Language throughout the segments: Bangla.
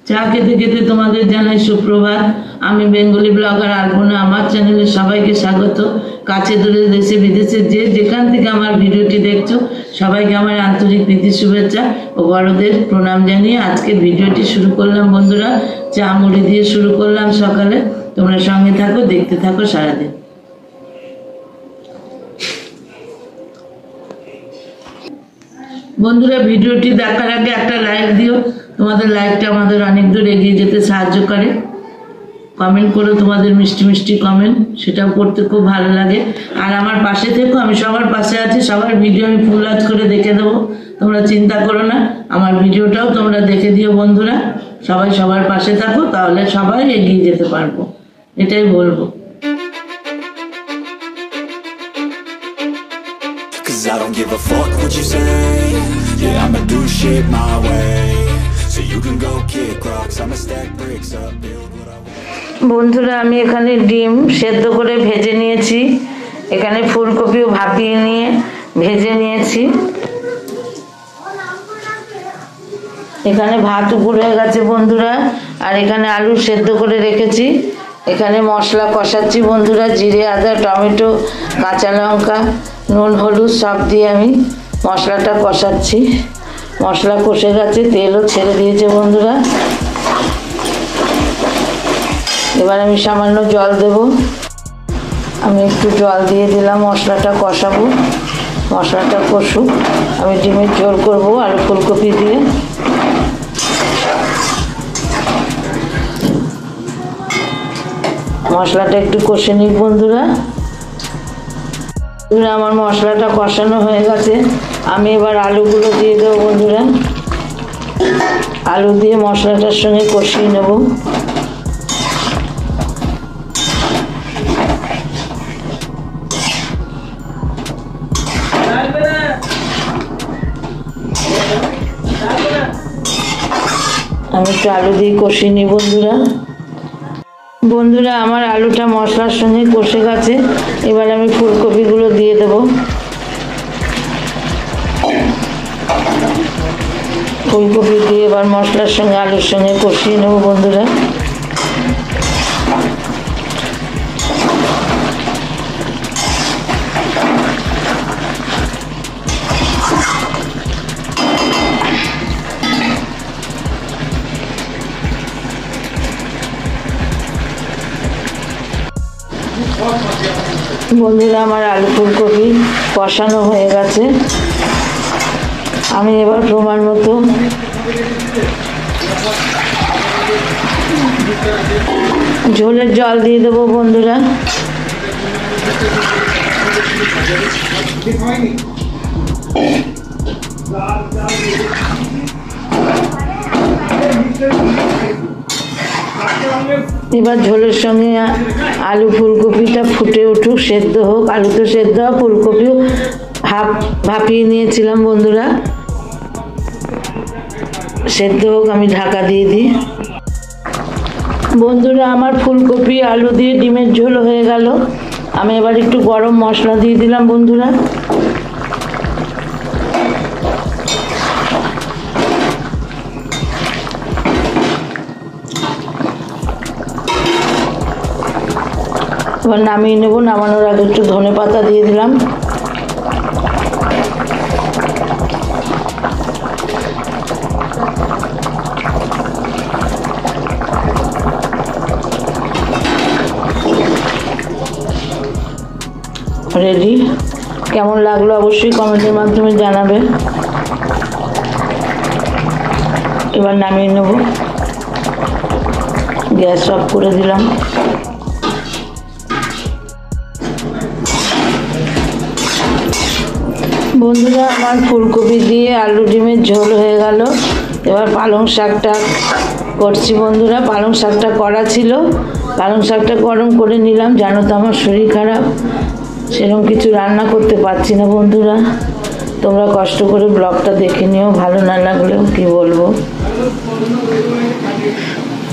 চা খেতে খেতে তোমাদের জানাই সুপ্রভাত। আমি বেঙ্গলি ব্লগার আলপনা। আমার চ্যানেলে সবাইকে স্বাগত। কাছে দূরে দেশে বিদেশে যে যেখান থেকে আমার ভিডিওটি দেখছো সবাইকে আমার আন্তরিক প্রীতি শুভেচ্ছা ও বড়দের প্রণাম জানিয়ে আজকের ভিডিওটি শুরু করলাম বন্ধুরা। চা মুড়ি দিয়ে শুরু করলাম সকালে। তোমরা সঙ্গে থাকো, দেখতে থাকো সারাদিন। বন্ধুরা, ভিডিওটি দেখার আগে একটা লাইক দিও। তোমাদের লাইকটা আমাদের অনেক দূর এগিয়ে যেতে সাহায্য করে। কমেন্ট করো তোমাদের মিষ্টি মিষ্টি কমেন্ট, সেটাও করতে খুব ভালো লাগে। আর আমার পাশে থেকো, আমি সবার পাশে আছি। সবার ভিডিও আমি ফুল ওয়াচ করে দেখে দেবো, তোমরা চিন্তা করো না। আমার ভিডিওটাও তোমরা দেখে দিও বন্ধুরা। সবাই সবার পাশে থাকো, তাহলে সবাই এগিয়ে যেতে পারবো, এটাই বলবো। Cause I don't give a fuck what you say. Yeah, I'ma do shit my way. So you can go kick rocks, I'ma stack bricks up, build what I want. বন্ধুরা, আমি এখানে ডিম সেদ্ধ করে ভেজে নিয়েছি। এখানে ফুলকপিও ভাপিয়ে নিয়ে ভেজে নিয়েছি। এখানে ভাত উপর হয়ে গেছে বন্ধুরা। আর এখানে আলু সেদ্ধ করে রেখেছি। এখানে মশলা কষাচ্ছি বন্ধুরা। জিরে, আদা, টমেটো, কাঁচা লঙ্কা, নুন, হলুদ সব দিয়ে আমি মশলাটা কষাচ্ছি। মশলা কষে গেছে, তেলও ছেড়ে দিয়েছে বন্ধুরা। এবার আমি সামান্য জল দেব। আমি একটু জল দিয়ে দিলাম, মশলাটা কষাবো। মশলাটা কষুক, আমি ডিমের ঝোল করবো আলু ফুলকপি দিয়ে। মশলাটা একটু কষে নিই বন্ধুরা। আমার মশলাটা কষানো হয়ে গেছে। আমি এবার আলুগুলো দিয়ে দেবো বন্ধুরা। আলু দিয়ে মশলাটার সঙ্গে কষিয়ে নেব। আমি একটু আলু দিয়ে কষিয়ে নিই বন্ধুরা। বন্ধুরা, আমার আলুটা মশলার সঙ্গে কষে গেছে। এবার আমি ফুলকপিগুলো দিয়ে দেব। ফুলকপি দিয়ে এবার মশলার সঙ্গে আলুর সঙ্গে কষিয়ে নেব বন্ধুরা। বন্ধুরা, আমার আলু ফুলকপি কষানো হয়ে গেছে। আমি এবার প্রমাণ মতো ঝোলের জল দিয়ে দেবো বন্ধুরা। এবার ঝোলের সঙ্গে আলু ফুলকপিটা ফুটে উঠুক, সেদ্ধ হোক। আলু তো সেদ্ধ, ফুলকপিও ভাপিয়ে নিয়েছিলাম বন্ধুরা। সেদ্ধ হোক, আমি ঢাকা দিয়ে দিই বন্ধুরা। আমার ফুলকপি আলু দিয়ে ডিমের ঝোল হয়ে গেল। আমি এবার একটু গরম মশলা দিয়ে দিলাম বন্ধুরা। এবার নামিয়ে নেব। নামানোর আগে একটু ধনে পাতা দিয়ে দিলাম। রেডি। কেমন লাগলো অবশ্যই কমেন্টের মাধ্যমে জানাবে। এবার নামিয়ে নেব। গ্যাস অফ করে দিলাম। বন্ধুরা, আমার ফুলকপি দিয়ে আলু ডিমের ঝোল হয়ে গেল। এবার পালং শাকটা করছি বন্ধুরা। পালং শাকটা করা ছিল, পালং শাকটা গরম করে নিলাম। জানো তো আমার শরীর খারাপ, সেরকম কিছু রান্না করতে পারছি না বন্ধুরা। তোমরা কষ্ট করে ব্লগটা দেখে নিও, ভালো না লাগলেও কি বলবো।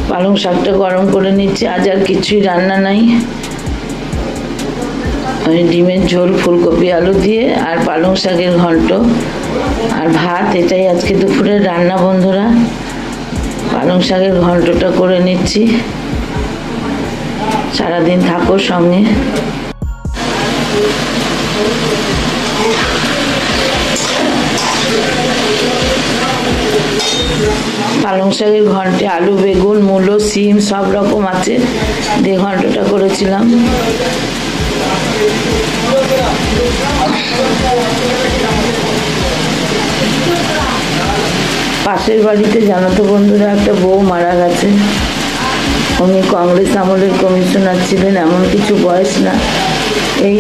পালং শাকটা গরম করে নিচ্ছি। আজ আর কিছুই রান্না নাই। ওই ডিমের ঝোল, ফুলকপি আলু দিয়ে আর পালং শাকের ঘন্ট আর ভাত, এটাই আজকে দুপুরের রান্না বন্ধুরা। পালং শাকের ঘন্টটা করে নিচ্ছি। সারাদিন থাকো সঙ্গে। পালং শাকের ঘন্টে আলু, বেগুন, মূলো, সিম সব রকম আছে দিয়ে ঘন্টটা করেছিলাম। পাশের বাড়িতে জানো তো বন্ধুরা, একটা বউ মারা গেছে। উনি কংগ্রেস আমলের কমিশনার ছিলেন, এমন কিছু বয়স না, এই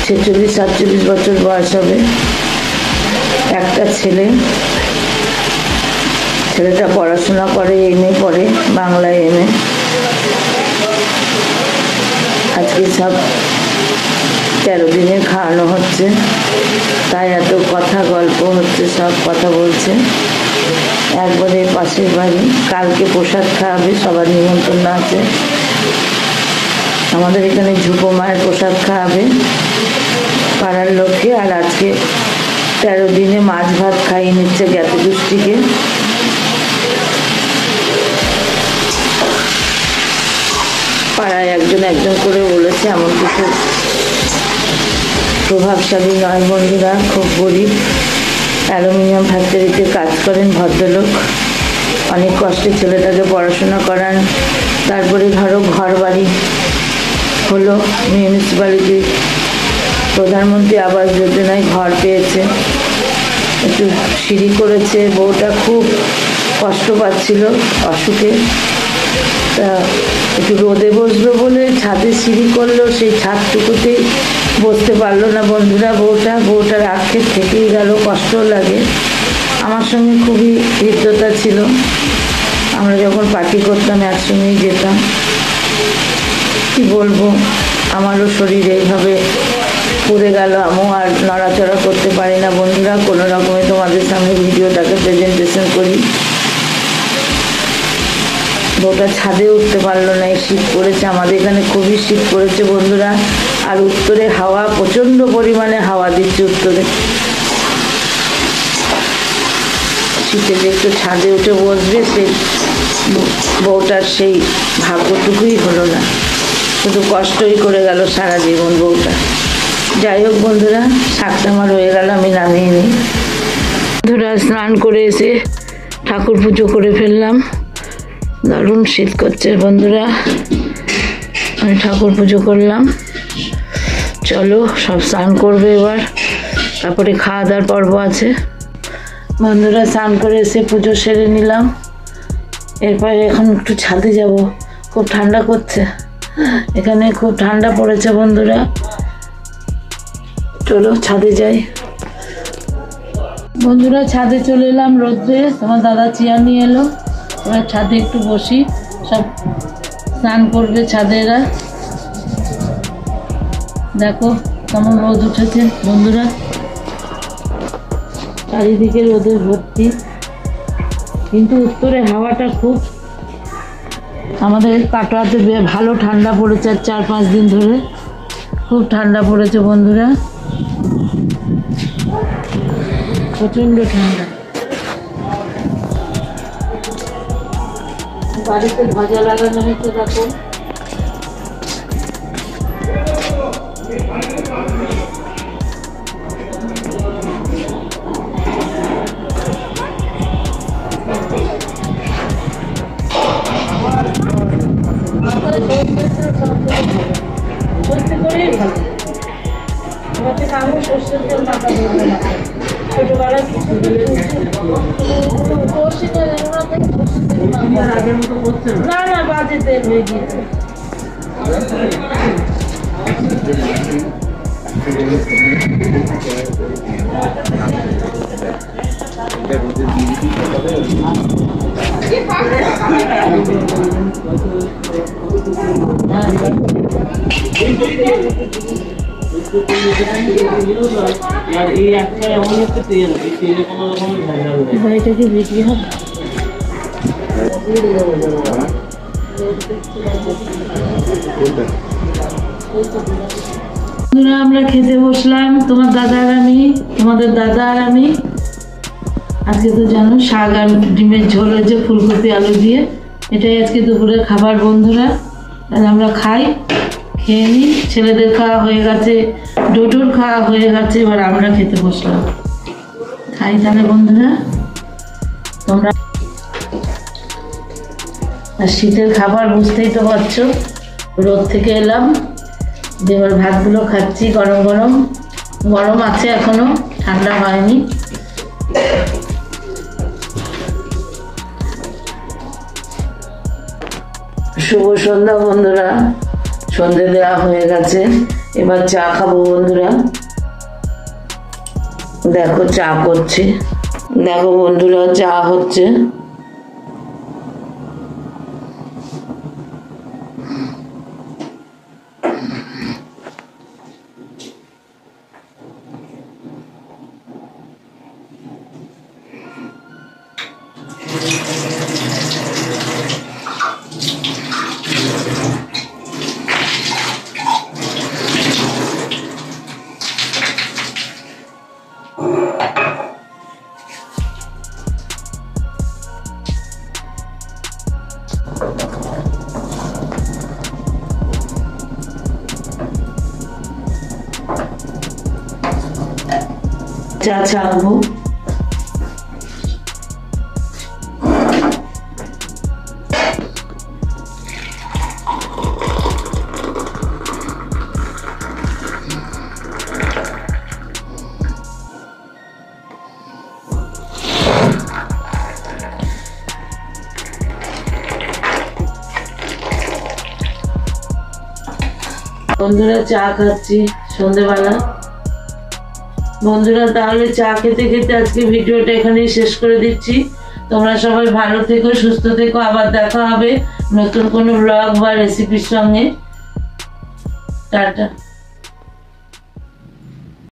46-47 বছর বয়স হবে। একটা ছেলেটা পড়াশোনা করে, এমএ পড়ে, বাংলায় এমএ। আজকে সব 13 দিনের খাওয়ানো হচ্ছে, তাই এত কথা গল্প হচ্ছে, সব কথা বলছে। একবারে পাশের বাড়ি, কালকে প্রসাদ খাওয়াবে, সবার নিমন্ত্রণ আছে। আমাদের এখানে ঝুপো মায়ের প্রসাদ খাওয়াবে পাড়ার লোককে। আর আজকে 13 দিনে মাছ ভাত খাইয়ে নিচ্ছে জ্ঞাতি গোষ্ঠীকে। পাড়ায় একজন করে বলেছে, এমন কিছু প্রভাবশালী নয় বন্ধুরা, খুব গরিব, অ্যালুমিনিয়াম ফ্যাক্টরিতে কাজ করেন ভদ্রলোক। অনেক কষ্টে ছেলেটাকে পড়াশোনা করান। তারপরে ধরো ঘর বাড়ি হলো, মিউনিসিপ্যালিটি প্রধানমন্ত্রী আবাস যোজনায় ঘর পেয়েছে, একটু সিঁড়ি করেছে। বউটা খুব কষ্ট পাচ্ছিল অসুখে, তা একটু রোদে বসবে বলে ছাদে সিঁড়ি করলো, সেই ছাদটুকুতেই বসতে পারলো না বন্ধুরা। বউটার আক্ষেপ থেকেই গেল, কষ্টও লাগে। আমার সঙ্গে খুবই হৃদ্যতা ছিল, আমরা যখন পার্টি করতাম একসঙ্গেই যেতাম। কি বলবো, আমারও শরীর এইভাবে পুড়ে গেল, আমিও আর নড়াচড়া করতে পারি না বন্ধুরা। কোনো রকমে তোমাদের সামনে ভিডিওটাকে প্রেজেন্টেশন করি। বউটা ছাদে উঠতে পারলো না, এই শীত পড়েছে, আমাদের এখানে খুবই শীত পড়েছে বন্ধুরা। আর উত্তরে হাওয়া, প্রচন্ড পরিমাণে হাওয়া দিচ্ছে উত্তরে। শীতে যে একটু ছাদে উঠে বসবে, সেই বউটার সেই ভাগ্যটুকুই হলো না, শুধু কষ্টই করে গেল সারা জীবন বউটা। যাই হোক বন্ধুরা, শাকটা আমার হয়ে গেল, আমি নামিয়ে নিই। বন্ধুরা স্নান করে এসে ঠাকুর পুজো করে ফেললাম। দারুণ শীত করছে বন্ধুরা, আমি ঠাকুর পুজো করলাম। চলো সব স্নান করবে এবার, তারপরে খাওয়া দাওয়ার পর্ব আছে। বন্ধুরা স্নান করে এসে পুজো সেরে নিলাম। এরপরে এখন একটু ছাদে যাব, খুব ঠান্ডা করছে এখানে, খুব ঠান্ডা পড়েছে বন্ধুরা। চলো ছাদে যাই বন্ধুরা। ছাদে চলে এলাম রোদ্রে, তোমার দাদা চেয়ার নিয়ে এলো। এবার ছাদে একটু বসি, সব স্নান করবে ছাদে এরা। দেখো কেমন রোদ উঠেছে বন্ধুরা, চারিদিকে রোদের ভর্তি। কিন্তু উত্তরে হাওয়াটা খুব, আমাদের কাটোয়াতে ভালো ঠান্ডা পড়েছে, 4-5 দিন ধরে খুব ঠান্ডা পড়েছে বন্ধুরা, প্রচণ্ড ঠান্ডা। বাড়িতে ধ্বজা লাগানো হয়েছে, দেখো না না বাজে তেল হয়ে গিয়েছে। এটা কি বিক্রি হবে? আমরা খেতে বসলাম, তোমার দাদা আর আমি, তোমাদের দাদা আর আমি। আজকে তো জানো শাক আর ডিমের ঝোল হয়েছে ফুলকপি আলু দিয়ে। এটাই আজকে দুপুরের খাবার বন্ধুরা। তাহলে আমরা খাই, খেয়ে নিই। ছেলেদের খাওয়া হয়ে গেছে, ডোডোর খাওয়া হয়ে গেছে, এবার আমরা খেতে বসলাম। খাই তাহলে বন্ধুরা। তোমরা আর শীতের খাবার বুঝতেই তো পারছো, রোদ থেকে এলাম, এবার ভাতগুলো খাচ্ছি গরম গরম। গরম আছে এখনো, ঠান্ডা হয়নি। শুভ সন্ধ্যা বন্ধুরা, সন্ধে দেওয়া হয়ে গেছে, এবার চা খাবো বন্ধুরা। দেখো চা করছি, দেখো বন্ধুরা চা হচ্ছে। চা ছাড়বো। বন্ধুরা চা খাচ্ছি সন্ধ্যেবেলা। বন্ধুরা তাহলে চা খেতে খেতে আজকে ভিডিওটা এখানেই শেষ করে দিচ্ছি। তোমরা সবাই ভালো থেকো, সুস্থ থেকো। আবার দেখা হবে নতুন কোনো ব্লগ বা রেসিপির সঙ্গে। টাটা।